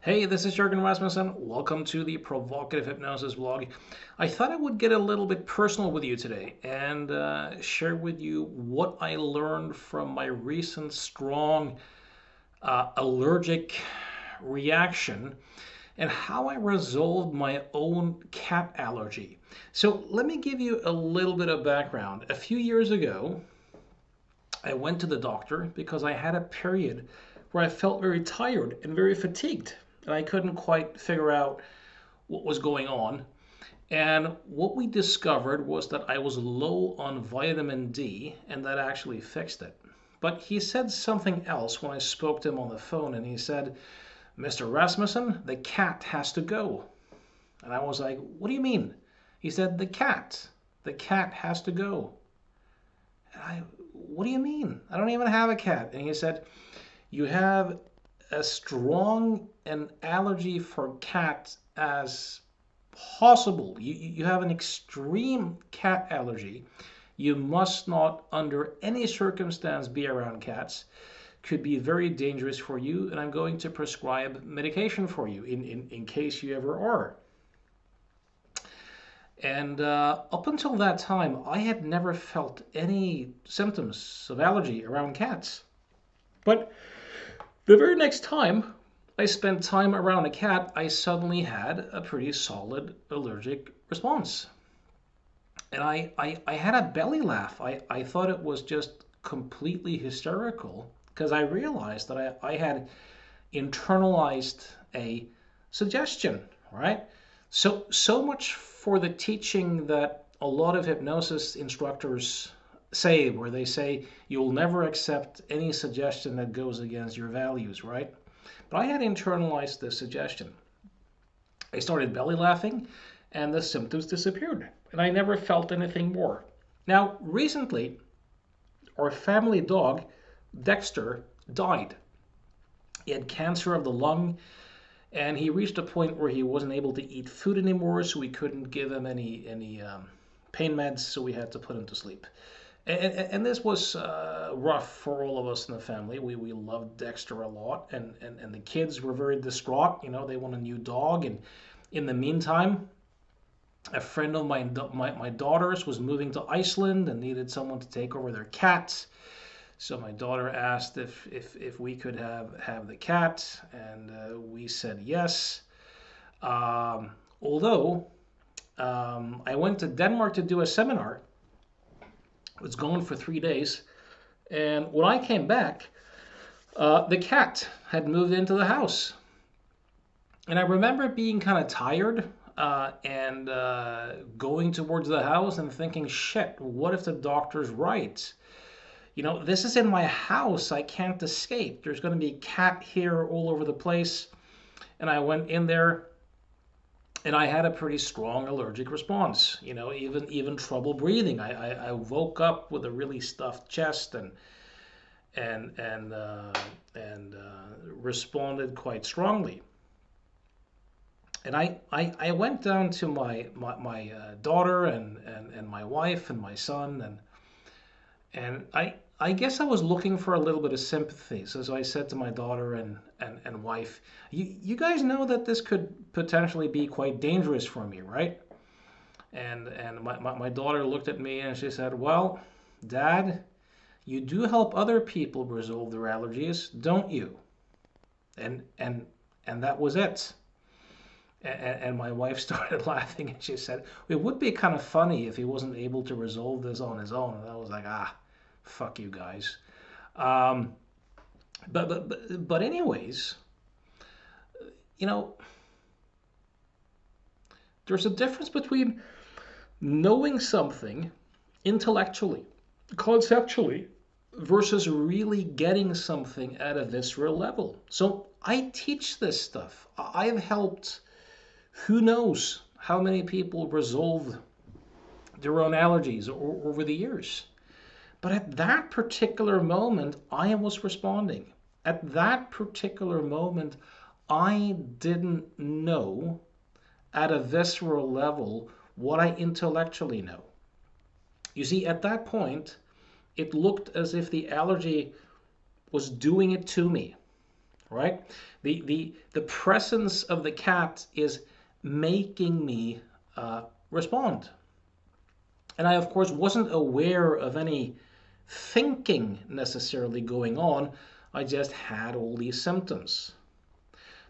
Hey, this is Jürgen Rasmussen. Welcome to the Provocative Hypnosis blog. I thought I would get a little bit personal with you today and share with you what I learned from my recent strong allergic reaction and how I resolved my own cat allergy. So, let me give you a little bit of background. A few years ago, I went to the doctor because I had a period where I felt very tired and very fatigued, and I couldn't quite figure out what was going on. And what we discovered was that I was low on vitamin D, and that actually fixed it. But he said something else when I spoke to him on the phone, and he said, Mr. Rasmussen, the cat has to go. And I was like, what do you mean? He said, the cat has to go. And what do you mean? I don't even have a cat. And he said, you have as strong an allergy for cats as possible. You have an extreme cat allergy. You must not, under any circumstance, be around cats. Could be very dangerous for you, and I'm going to prescribe medication for you in case you ever are. And up until that time, I had never felt any symptoms of allergy around cats. But the very next time I spent time around a cat, I suddenly had a pretty solid allergic response. And I had a belly laugh. I thought it was just completely hysterical because I realized that I had internalized a suggestion, right? So much for the teaching that a lot of hypnosis instructors say, where they say you'll never accept any suggestion that goes against your values, right? But I had internalized this suggestion. I started belly laughing and the symptoms disappeared, and I never felt anything more. Now, recently, our family dog, Dexter, died. He had cancer of the lung, and he reached a point where he wasn't able to eat food anymore, so we couldn't give him any pain meds, so we had to put him to sleep. And this was rough for all of us in the family. We loved Dexter a lot, and the kids were very distraught. You know, they want a new dog, and in the meantime, a friend of my daughter's was moving to Iceland and needed someone to take over their cat. So my daughter asked if we could have the cat, and we said yes. Although I went to Denmark to do a seminar. I was gone for 3 days, and when I came back, the cat had moved into the house. And I remember being kind of tired and going towards the house and thinking, shit, what if the doctor's right? You know, this is in my house. I can't escape. There's going to be a cat here all over the place. And I went in there and I had a pretty strong allergic response. You know, even trouble breathing. I woke up with a really stuffed chest and and uh, and responded quite strongly. And I went down to my daughter and my wife and my son and I guess I was looking for a little bit of sympathy. So I said to my daughter and wife, you guys know that this could potentially be quite dangerous for me, right? And my daughter looked at me and she said, well, Dad, you do help other people resolve their allergies, don't you? And that was it. And my wife started laughing and she said, it would be kind of funny if he wasn't able to resolve this on his own. And I was like, fuck you guys. Um, but anyways, you know, there's a difference between knowing something intellectually, conceptually, versus really getting something at a visceral level. So I teach this stuff. I've helped who knows how many people resolve their own allergies over the years. But at that particular moment, I was responding. At that particular moment, I didn't know at a visceral level what I intellectually know. You see, at that point, it looked as if the allergy was doing it to me, right? The presence of the cat is making me respond. And I, of course, wasn't aware of any thinking necessarily going on. I just had all these symptoms.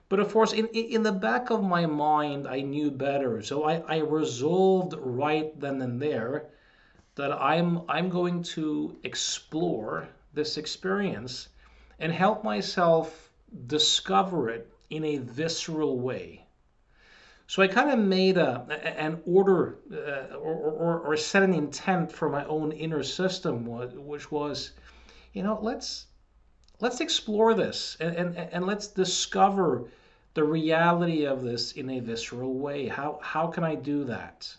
But of course, in the back of my mind, I knew better. So I resolved right then and there that I'm going to explore this experience and help myself discover it in a visceral way. So I kind of made an order or set an intent for my own inner system, which was, let's explore this and let's discover the reality of this in a visceral way. How can I do that?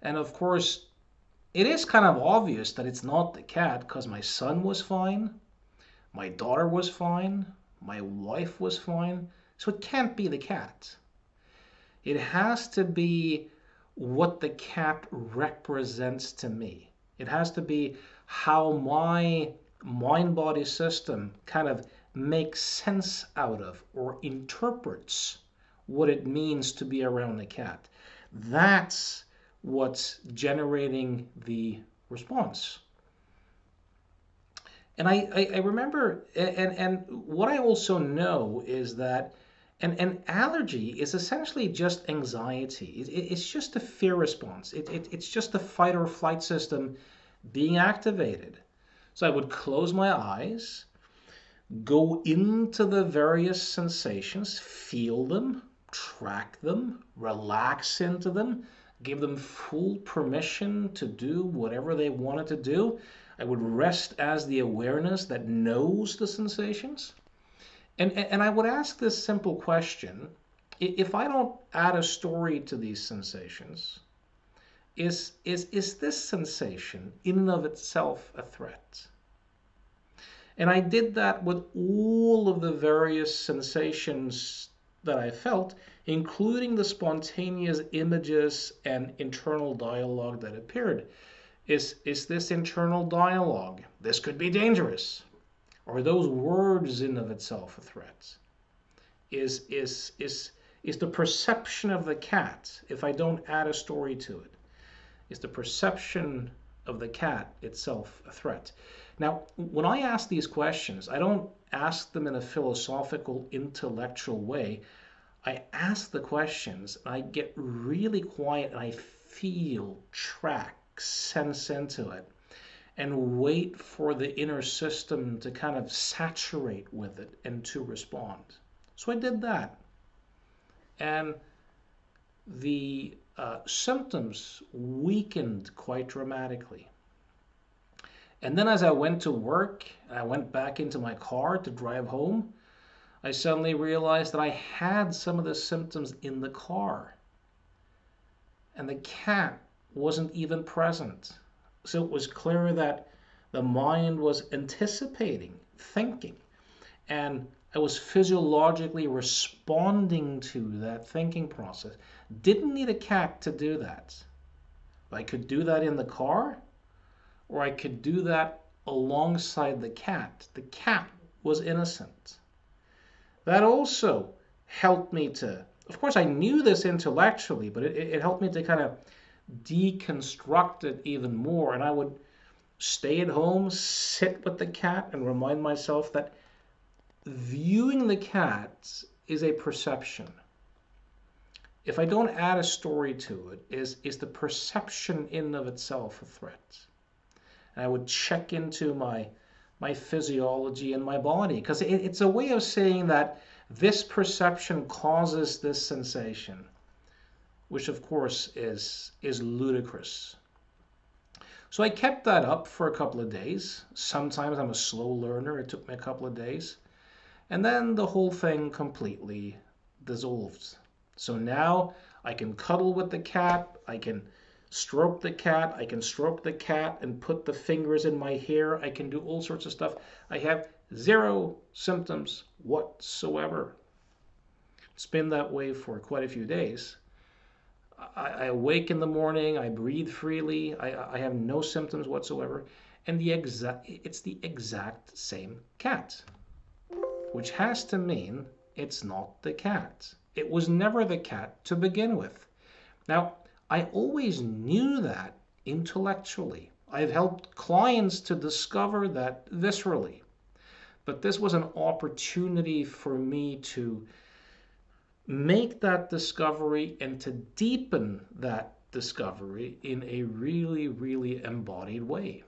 And of course, it is kind of obvious that it's not the cat because my son was fine, my daughter was fine, my wife was fine, so it can't be the cat. It has to be what the cat represents to me. It has to be how my mind-body system kind of makes sense out of or interprets what it means to be around the cat. That's what's generating the response. And I remember, and what I also know is that an allergy is essentially just anxiety. It's just a fear response. It's just the fight or flight system being activated. So I would close my eyes, go into the various sensations, feel them, track them, relax into them, give them full permission to do whatever they wanted to do. I would rest as the awareness that knows the sensations. And I would ask this simple question. If I don't add a story to these sensations, is this sensation in and of itself a threat? And I did that with all of the various sensations that I felt, including the spontaneous images and internal dialogue that appeared. Is this internal dialogue? This could be dangerous. Are those words in of itself a threat? Is the perception of the cat, if I don't add a story to it, is the perception of the cat itself a threat? Now, when I ask these questions, I don't ask them in a philosophical, intellectual way. I ask the questions, and I get really quiet, and I feel, track, sense into it, and wait for the inner system to kind of saturate with it and to respond. So I did that. And the symptoms weakened quite dramatically. And then as I went to work, I went back into my car to drive home, I suddenly realized that I had some of the symptoms in the car. And the cat wasn't even present. So it was clear that the mind was anticipating, thinking, and I was physiologically responding to that thinking process. Didn't need a cat to do that. I could do that in the car, or I could do that alongside the cat. The cat was innocent. That also helped me to, of course I knew this intellectually, but it helped me to kind of deconstruct it even more. And I would stay at home, sit with the cat, and remind myself that viewing the cat is a perception. If I don't add a story to it, is the perception in of itself a threat? And I would check into my physiology and my body, because it's a way of saying that this perception causes this sensation, which of course is ludicrous. So I kept that up for a couple of days. Sometimes I'm a slow learner. It took me a couple of days. And then the whole thing completely dissolved. So now I can cuddle with the cat. I can stroke the cat. I can stroke the cat and put the fingers in my hair. I can do all sorts of stuff. I have zero symptoms whatsoever. It's been that way for quite a few days. I awake in the morning, I breathe freely, I have no symptoms whatsoever, and it's the exact same cat. which has to mean it's not the cat. It was never the cat to begin with. Now, I always knew that intellectually. I've helped clients to discover that viscerally. But this was an opportunity for me to make that discovery and to deepen that discovery in a really, really embodied way.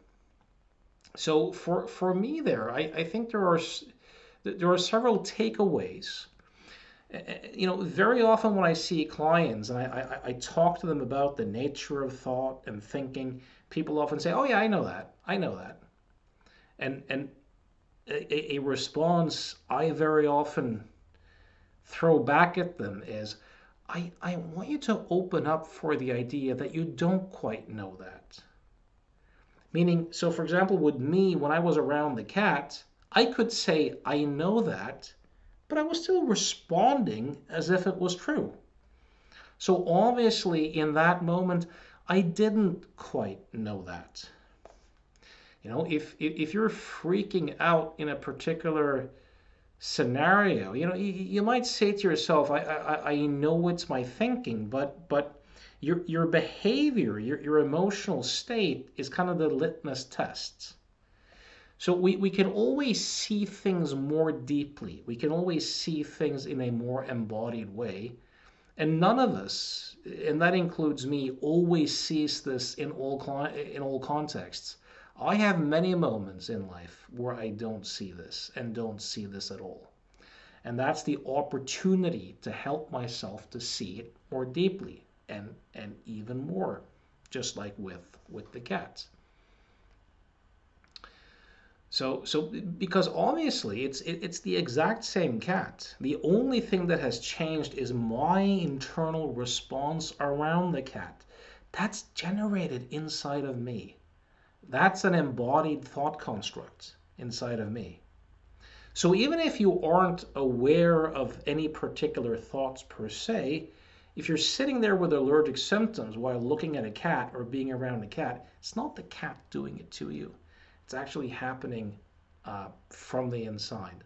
So for me there, I think there are several takeaways. Very often when I see clients and I talk to them about the nature of thought and thinking, people often say, "Oh yeah, I know that. I know that." And a response I very often throw back at them is, I want you to open up for the idea that you don't quite know that. Meaning, so for example, with me, when I was around the cat, I could say, I know that, but I was still responding as if it was true. So obviously, in that moment, I didn't quite know that. If you're freaking out in a particular scenario, you might say to yourself, I know it's my thinking, but your behavior, your emotional state is kind of the litmus test. So we can always see things more deeply. We can always see things in a more embodied way. And none of us, and that includes me, always sees this in all contexts. I have many moments in life where I don't see this and don't see this at all. And that's the opportunity to help myself to see it more deeply and even more, just like with the cats. So because obviously it's the exact same cat. The only thing that has changed is my internal response around the cat. That's generated inside of me. That's an embodied thought construct inside of me. So even if you aren't aware of any particular thoughts per se, if you're sitting there with allergic symptoms while looking at a cat or being around a cat, it's not the cat doing it to you. It's actually happening from the inside.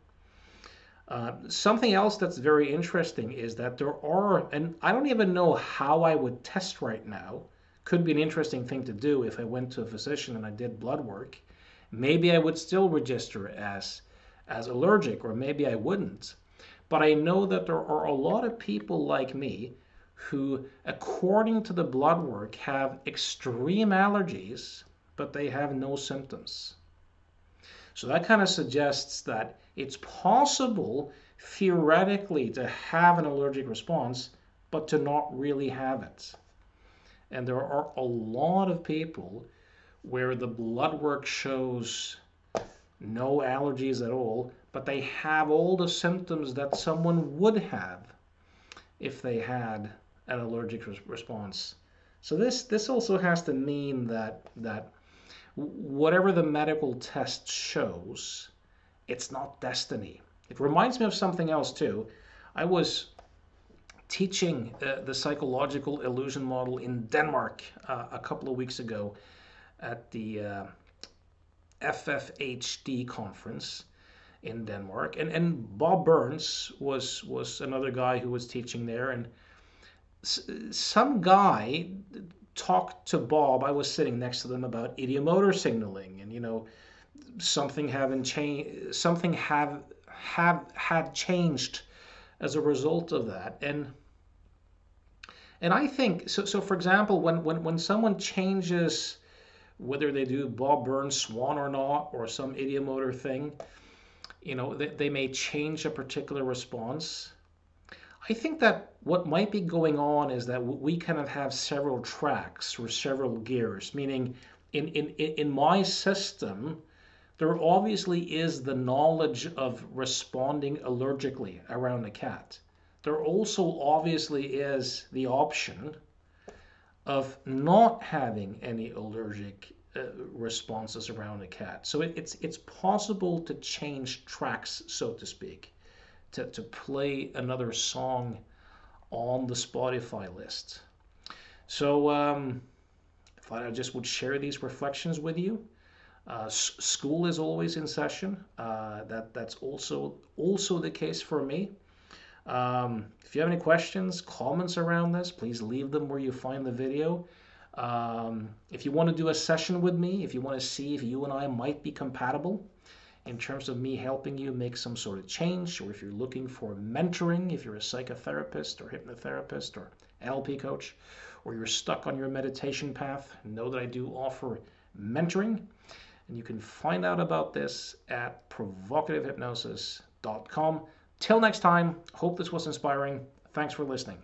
Something else that's very interesting is that there are, and I don't even know how I would test right now. Could be an interesting thing to do if I went to a physician and I did blood work. Maybe I would still register as allergic, or maybe I wouldn't. But I know that there are a lot of people like me who, according to the blood work, have extreme allergies, but they have no symptoms. So that kind of suggests that it's possible, theoretically, to have an allergic response, but to not really have it. And there are a lot of people where the blood work shows no allergies at all, but they have all the symptoms that someone would have if they had an allergic response. So this also has to mean that whatever the medical test shows, it's not destiny. It reminds me of something else too. I was teaching the psychological illusion model in Denmark a couple of weeks ago at the FFHD conference in Denmark, and Bob Burns was another guy who was teaching there, and some guy talked to Bob. I was sitting next to them about ideomotor signaling, and something had changed as a result of that, and I think so. For example, when someone changes, whether they do Bob Burns Swan or not, or some ideomotor thing, they may change a particular response. I think that what might be going on is that we kind of have several tracks or several gears, meaning in my system, there obviously is the knowledge of responding allergically around a cat. There also obviously is the option of not having any allergic responses around a cat. So it's possible to change tracks, so to speak, to play another song on the Spotify list. So I thought I just would share these reflections with you. School is always in session. That's also the case for me. If you have any questions, comments around this, please leave them where you find the video. If you want to do a session with me, if you want to see if you and I might be compatible in terms of me helping you make some sort of change, or if you're looking for mentoring, if you're a psychotherapist or hypnotherapist or NLP coach, or you're stuck on your meditation path, know that I do offer mentoring. And you can find out about this at provocativehypnosis.com. Till next time, hope this was inspiring. Thanks for listening.